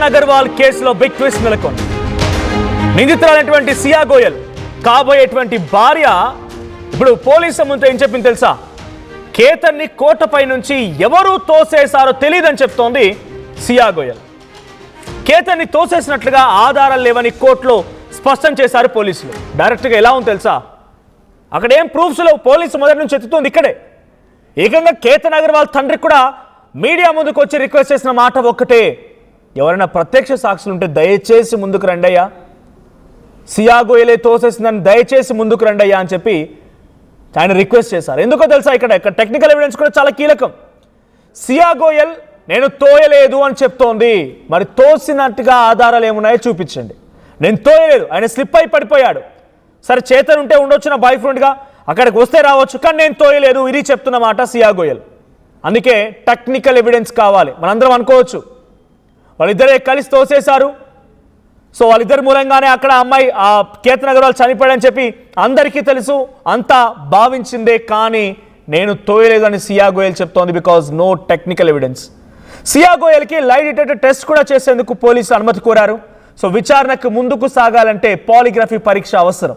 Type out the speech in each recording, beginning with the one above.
అగర్వాల్ కేసులో big twist నెలకొంది. నిందితులైనటువంటి సియా గోయల్ కాబోయేటువంటి భార్య ఇప్పుడు పోలీసు ముందు ఏం చెప్పింది తెలుసా? కేతన్ని కోటపై నుంచి ఎవరు తోసేశారో తెలియదని చెప్తోంది సియా గోయల్. కేతన్ని తోసేసినట్లుగా ఆధారాలు లేవని కోర్టులో స్పష్టం చేశారు పోలీసులు. డైరెక్ట్గా ఎలా ఉంది తెలుసా? అక్కడ ఏం ప్రూఫ్స్ లేవు. పోలీసు మొదటి నుంచి ఎత్తుతోంది ఇక్కడే. ఏకంగా కేతన్ అగర్వాల్ తండ్రికి కూడా మీడియా ముందుకు వచ్చి రిక్వెస్ట్ చేసిన మాట ఒక్కటే, ఎవరైనా ప్రత్యక్ష సాక్షులు ఉంటే దయచేసి ముందుకు రండయ్యా, సియా గోయలే తోసేసిందని దయచేసి ముందుకు రండయ్యా అని చెప్పి ఆయన రిక్వెస్ట్ చేశారు. ఎందుకో తెలుసా? ఇక్కడ టెక్నికల్ ఎవిడెన్స్ కూడా చాలా కీలకం. సియా గోయల్ నేను తోయలేదు అని చెప్తోంది. మరి తోసినట్టుగా ఆధారాలు ఏమున్నాయో చూపించండి. నేను తోయలేదు, ఆయన స్లిప్ అయి పడిపోయాడు. సరే చేతన్ ఉంటే ఉండొచ్చు నా బాయ్ ఫ్రెండ్గా, అక్కడికి వస్తే రావచ్చు, కానీ నేను తోయలేదు ఇది చెప్తున్నమాట సియా గోయల్. అందుకే టెక్నికల్ ఎవిడెన్స్ కావాలి. మనందరం అనుకోవచ్చు వాళ్ళిద్దరే కలిసి తోసేశారు, సో వాళ్ళిద్దరి మూలంగానే అక్కడ అమ్మాయి కేతన్ అగర్వాల్ చనిపోయాడని చెప్పి అందరికీ తెలుసు, అంతా భావించిందే. కానీ నేను తోయలేదని సియా గోయల్ చెప్తోంది. Because no technical evidence. Siya గోయల్కి లై డిటెక్టర్ టెస్ట్ కూడా చేసేందుకు పోలీసులు అనుమతి కోరారు. సో విచారణకు ముందుకు సాగాలంటే పాలిగ్రఫీ పరీక్ష అవసరం.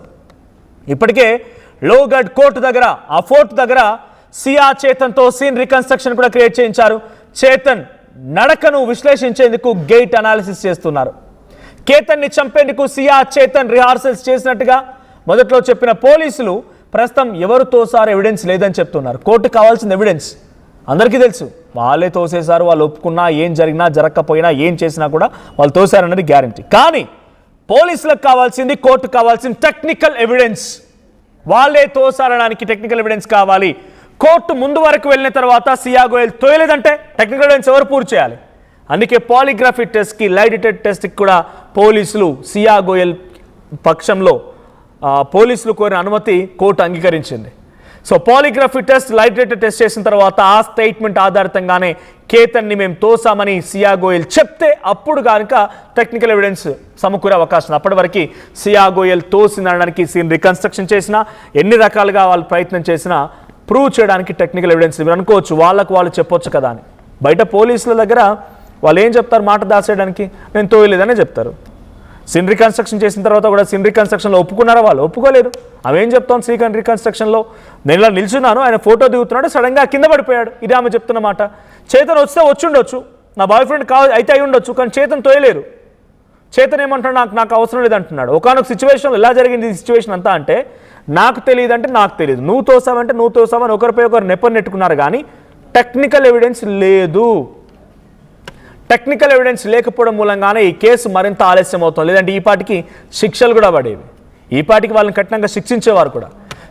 ఇప్పటికే లోగఢ్ కోర్టు దగ్గర ఆ ఫోర్ట్ దగ్గర సియా చేతన్తో సీన్ రికన్స్ట్రక్షన్ కూడా క్రియేట్ చేయించారు. చేతన్ నడకను విశ్లేషించేందుకు గేట్ అనాలిసిస్ చేస్తున్నారు. కేతన్ని చంపేందుకు సియా చేతన్ రిహార్సల్స్ చేసినట్టుగా మొదట్లో చెప్పిన పోలీసులు ప్రస్తుతం ఎవరు తోసారో ఎవిడెన్స్ లేదని చెప్తున్నారు. కోర్టుకు కావాల్సిన ఎవిడెన్స్ అందరికీ తెలుసు, వాళ్ళే తోసేశారు. వాళ్ళు ఒప్పుకున్నా, ఏం జరిగినా జరగకపోయినా, ఏం చేసినా కూడా వాళ్ళు తోసారన్నది గ్యారంటీ. కానీ పోలీసులకు కావాల్సింది, కోర్టుకు కావాల్సింది టెక్నికల్ ఎవిడెన్స్. వాళ్ళే తోసారనడానికి టెక్నికల్ ఎవిడెన్స్ కావాలి. కోర్టు ముందు వరకు వెళ్ళిన తర్వాత సియా గోయల్ తోయలేదంటే టెక్నికల్ ఎవిడెన్స్ ఎవరు పూర్తి చేయాలి? అందుకే పాలిగ్రఫీ టెస్ట్కి, లై డిటెక్టర్ టెస్ట్కి కూడా పోలీసులు సియా గోయల్ పక్షంలో పోలీసులు కోరిన అనుమతి కోర్టు అంగీకరించింది. సో పాలిగ్రఫీ టెస్ట్, లై డిటెక్టర్ టెస్ట్ చేసిన తర్వాత ఆ స్టేట్మెంట్ ఆధారితంగానే కేతన్ని మేము తోసామని సియా గోయల్ చెప్తే అప్పుడు కనుక టెక్నికల్ ఎవిడెన్స్ సమకూరే అవకాశం. అప్పటి వరకు సియా గోయల్ తోసిందనడానికి సీన్ రికన్స్ట్రక్షన్ చేసినా, ఎన్ని రకాలుగా వాళ్ళు ప్రయత్నం చేసినా ప్రూవ్ చేయడానికి టెక్నికల్ ఎవిడెన్స్ మీరు అనుకోవచ్చు, వాళ్ళకు వాళ్ళు చెప్పొచ్చు కదా అని. బయట పోలీసుల దగ్గర వాళ్ళు ఏం చెప్తారు? మాట దాచేయడానికి నేను తోయలేదనే చెప్తారు. సీన్ రికన్స్ట్రక్షన్ చేసిన తర్వాత కూడా సీన్ రికన్స్ట్రక్షన్లో ఒప్పుకున్నారా? వాళ్ళు ఒప్పుకోలేరు. అవేం చెప్తాం? సీన్ రికన్స్ట్రక్షన్లో నేను ఇలా నిల్చున్నాను, ఆయన ఫోటో దిగుతున్నాడు, సడన్గా కింద పడిపోయాడు, ఇది ఆమె చెప్తున్నమాట. చేతన్ వస్తే వచ్చి ఉండొచ్చు, నా బాయ్ ఫ్రెండ్ అయితే అయి ఉండొచ్చు, కానీ చేతన్ తోయలేరు. చేతన్ ఏమంటాడు? నాకు అవసరం లేదంటున్నాడు. ఒకనొక సిచ్యువేషన్లో ఎలా జరిగింది ఈ సిచ్యువేషన్ అంతా అంటే, నాకు తెలియదు అంటే నాకు తెలియదు, నువ్వు తోసావంటే నువ్వు తోసావని ఒకరిపై ఒకరు నెట్టుకున్నారు. కానీ టెక్నికల్ ఎవిడెన్స్ లేదు. టెక్నికల్ ఎవిడెన్స్ లేకపోవడం మూలంగానే ఈ కేసు మరింత ఆలస్యం అవుతుంది. లేదంటే ఈ పాటికి శిక్షలు కూడా పడేవి, ఈ పాటికి వాళ్ళని కఠినంగా శిక్షించేవారు కూడా.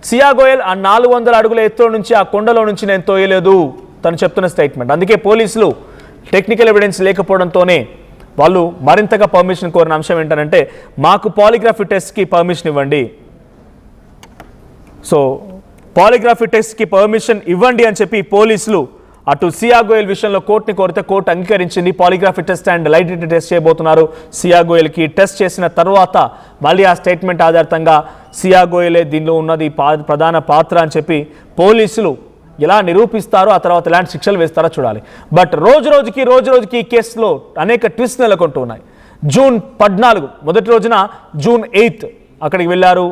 సియా గోయల్ ఆ 400 అడుగుల ఎత్తులో నుంచి, ఆ కొండలో నుంచి నేను తోయలేదు తను చెప్తున్న స్టేట్మెంట్. అందుకే పోలీసులు టెక్నికల్ ఎవిడెన్స్ లేకపోవడంతోనే వాళ్ళు మరింతగా పర్మిషన్ కోరిన అంశం ఏంటంటే, మాకు పాలిగ్రఫీ టెస్ట్కి పర్మిషన్ ఇవ్వండి, సో పాలిగ్రఫీ టెస్ట్కి పర్మిషన్ ఇవ్వండి అని చెప్పి పోలీసులు అటు సియా గోయల్ విషయంలో కోర్టుని కోరితే కోర్టు అంగీకరించింది. పాలిగ్రఫీ టెస్ట్ అండ్ లై డిటెక్టర్ టెస్ట్ చేయబోతున్నారు సియా గోయల్కి. టెస్ట్ చేసిన తర్వాత మళ్ళీ ఆ స్టేట్మెంట్ ఆధారితంగా సియా గోయలే దీనిలో ఉన్నది ప్రధాన పాత్ర అని చెప్పి పోలీసులు ఎలా నిరూపిస్తారో, ఆ తర్వాత ఎలాంటి శిక్షలు వేస్తారో చూడాలి. బట్ రోజు రోజుకి ఈ కేసులో అనేక ట్విస్ట్ నెలకొంటూ ఉన్నాయి. జూన్ 14 మొదటి రోజున జూన్ 8 అక్కడికి వెళ్ళారు.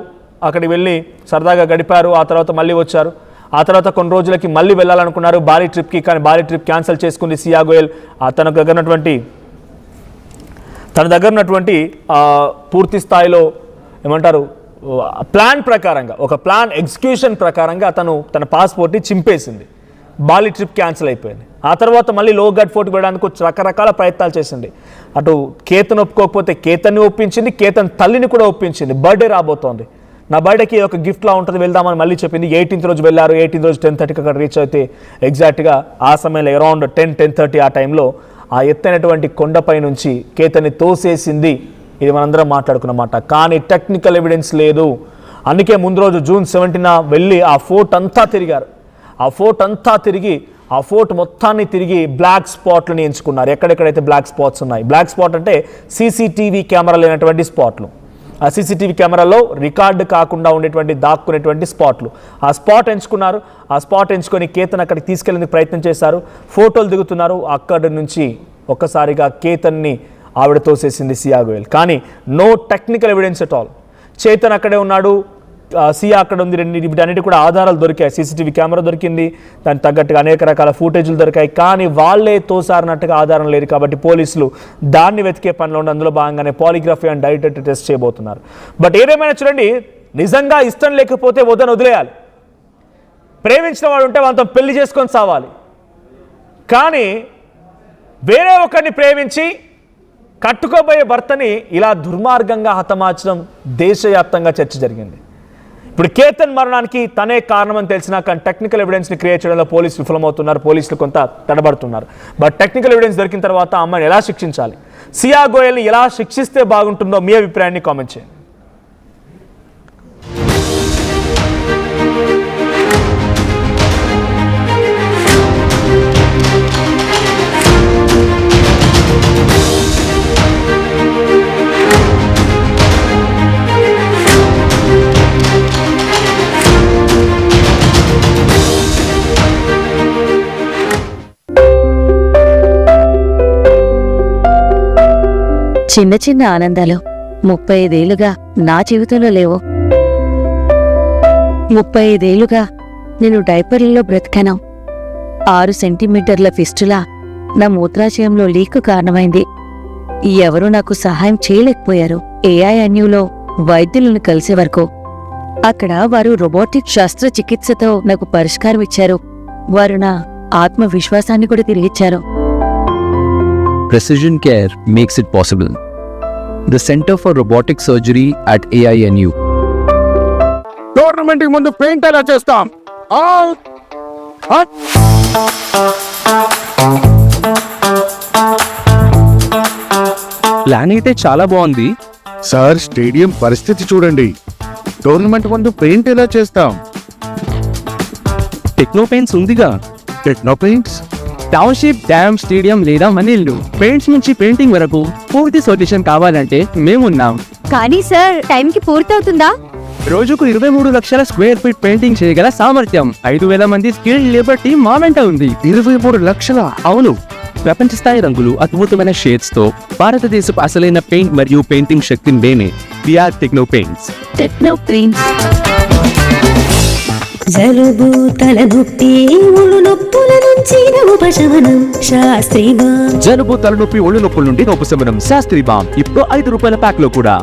అక్కడికి వెళ్ళి సరదాగా గడిపారు. ఆ తర్వాత మళ్ళీ వచ్చారు. ఆ తర్వాత కొన్ని రోజులకి మళ్ళీ వెళ్ళాలనుకున్నారు భారీ ట్రిప్కి, కానీ భారీ ట్రిప్ క్యాన్సిల్ చేసుకుంది సియా గోయల్. తన దగ్గర ఉన్నటువంటి పూర్తి స్థాయిలో ఏమంటారు ప్లాన్ ప్రకారంగా, ఒక ప్లాన్ ఎగ్జిక్యూషన్ ప్రకారంగా తన పాస్పోర్ట్ని చింపేసింది. బాలి ట్రిప్ క్యాన్సిల్ అయిపోయింది. ఆ తర్వాత మళ్ళీ లోగఢ్ ఫోర్ట్కి వెళ్ళడానికి రకరకాల ప్రయత్నాలు చేసింది. అటు కేతన్ ఒప్పుకోకపోతే కేతన్ని ఒప్పించింది, కేతన్ తల్లిని కూడా ఒప్పించింది. బర్త్డే రాబోతోంది, నా బర్త్డేకి ఒక గిఫ్ట్లా ఉంటుంది, వెళ్దామని మళ్ళీ చెప్పింది. 18th రోజు వెళ్ళారు. 18th రోజు 10:30కి అక్కడ రీచ్ అయితే ఎగ్జాక్ట్గా ఆ సమయంలో అరౌండ్ 10:30 ఆ టైంలో ఆ ఎత్తైనటువంటి కొండపై నుంచి కేతన్ని తోసేసింది. ఇది మనందరం మాట్లాడుకున్నమాట. కానీ టెక్నికల్ ఎవిడెన్స్ లేదు. అందుకే ముందు రోజు జూన్ 17న వెళ్ళి ఆ ఫోర్ట్ అంతా తిరిగారు. ఆ ఫోర్ట్ మొత్తాన్ని తిరిగి బ్లాక్ స్పాట్లని ఎంచుకున్నారు. ఎక్కడెక్కడైతే బ్లాక్ స్పాట్స్ ఉన్నాయి, బ్లాక్ స్పాట్ అంటే సీసీటీవీ కెమెరా లేనటువంటి స్పాట్లు. ఆ సీసీటీవీ కెమెరాలో రికార్డు కాకుండా ఉండేటువంటి దాక్కునేటువంటి స్పాట్లు, ఆ స్పాట్ ఎంచుకున్నారు. ఆ స్పాట్ ఎంచుకొని కేతన్ అక్కడికి తీసుకెళ్లేందుకు ప్రయత్నం చేశారు. ఫోటోలు దిగుతున్నారు. అక్కడి నుంచి ఒక్కసారిగా కేతన్ని ఆవిడ తోసేసింది సియా గోయల్. కానీ no technical evidence at all. Chetan అక్కడే ఉన్నాడు, సియా అక్కడ ఉంది. వీటన్నిటి కూడా ఆధారాలు దొరికాయి. సీసీటీవీ కెమెరా దొరికింది, దానికి తగ్గట్టుగా అనేక రకాల ఫుటేజ్లు దొరికాయి. కానీ వాళ్ళే తోసారన్నట్టుగా ఆధారం లేదు. కాబట్టి పోలీసులు దాన్ని వెతికే పనిలో ఉండి అందులో భాగంగానే పాలిగ్రఫీ అండ్ డైరెక్ట్ టెస్ట్ చేయబోతున్నారు. బట్ ఏదేమైనా చూడండి, నిజంగా ఇష్టం లేకపోతే వదిలేయాలి. ప్రేమించిన వాడు ఉంటే వాళ్ళతో పెళ్లి చేసుకొని సావాలి. కానీ వేరే ఒకరిని ప్రేమించి కట్టుకోబోయే భర్తని ఇలా దుర్మార్గంగా హతమార్చడం దేశవ్యాప్తంగా చర్చ జరిగింది. ఇప్పుడు కేతన్ మరణానికి తనే కారణమని తెలిసినా కానీ టెక్నికల్ ఎవిడెన్స్ని క్రియేట్ చేయడంలో పోలీసులు విఫలమవుతున్నారు. పోలీసులు కొంత తడబడుతున్నారు. బట్ టెక్నికల్ ఎవిడెన్స్ దొరికిన తర్వాత అమ్మాయిని ఎలా శిక్షించాలి, సియా గోయల్ని ఎలా శిక్షిస్తే బాగుంటుందో మీ అభిప్రాయాన్ని కామెంట్ చేయండి. చిన్న చిన్న ఆనందాలు 35 ఏళ్లుగా నా జీవితంలో లేవు. 35 ఏళ్లుగా నేను డైపర్లలో బ్రతికాను. 6 సెంటీమీటర్ల ఫిస్టులా నా మూత్రాశయంలో లీక్ కారణమైంది. ఎవరూ నాకు సహాయం చేయలేకపోయారు. ఏఐఎన్యూలో వైద్యులను కలిసే వరకు. అక్కడ వారు రోబోటిక్ శస్త్రచికిత్సతో నాకు పరిష్కారం ఇచ్చారు. వారు నా ఆత్మవిశ్వాసాన్ని కూడా తిరిగిచ్చారు. Precision Care makes it possible. The Center for Robotic Surgery at AINU. Tournament కి ముందు పెయింట్ ఎలా చేస్తాం? ప్లాన్ అయితే చాలా బాగుంది సార్, స్టేడియం పరిస్థితి చూడండి. టోర్నమెంట్ ముందు పెయింట్ ఎలా చేస్తాం? టెక్నో పెయింట్స్ ఉందిగా. Techno paints, township, dam, stadium లేదా మనీళ్ళు, పెయింట్స్ నుంచి పెయింటింగ్ వరకు పూర్తి సొల్యూషన్ కావాలంటే మేమున్నాం. కానీ సార్, టైంకి పూర్తవుతుందా? రోజుకు 23 లక్షల స్క్వేర్ ఫీట్ పెయింటింగ్ చేయగల సామర్థ్యం, 5,000 మంది స్కిల్డ్ లేబర్ టీం మా వెంట ఉంది. 23 లక్షల? అవును, ప్రపంచ స్థాయి రంగులు, అద్భుతమైన షేడ్స్ తో భారతదేశపు అసలైన పెయింట్ మరియు పెయింటింగ్ శక్తిని మేమే. VR techno paints. Techno paints. జలుబు, తలనొప్పి, ఒళ్ళు నొప్పుల నుంచి ఉపశమనం శాస్త్రీబామ్. జలుబు, తలనొప్పి, ఒళ్ళు నొప్పుల నుండి ఉపశమనం శాస్త్రీబామ్. ఇప్పుడు 5 రూపాయల ప్యాక్ లో కూడా.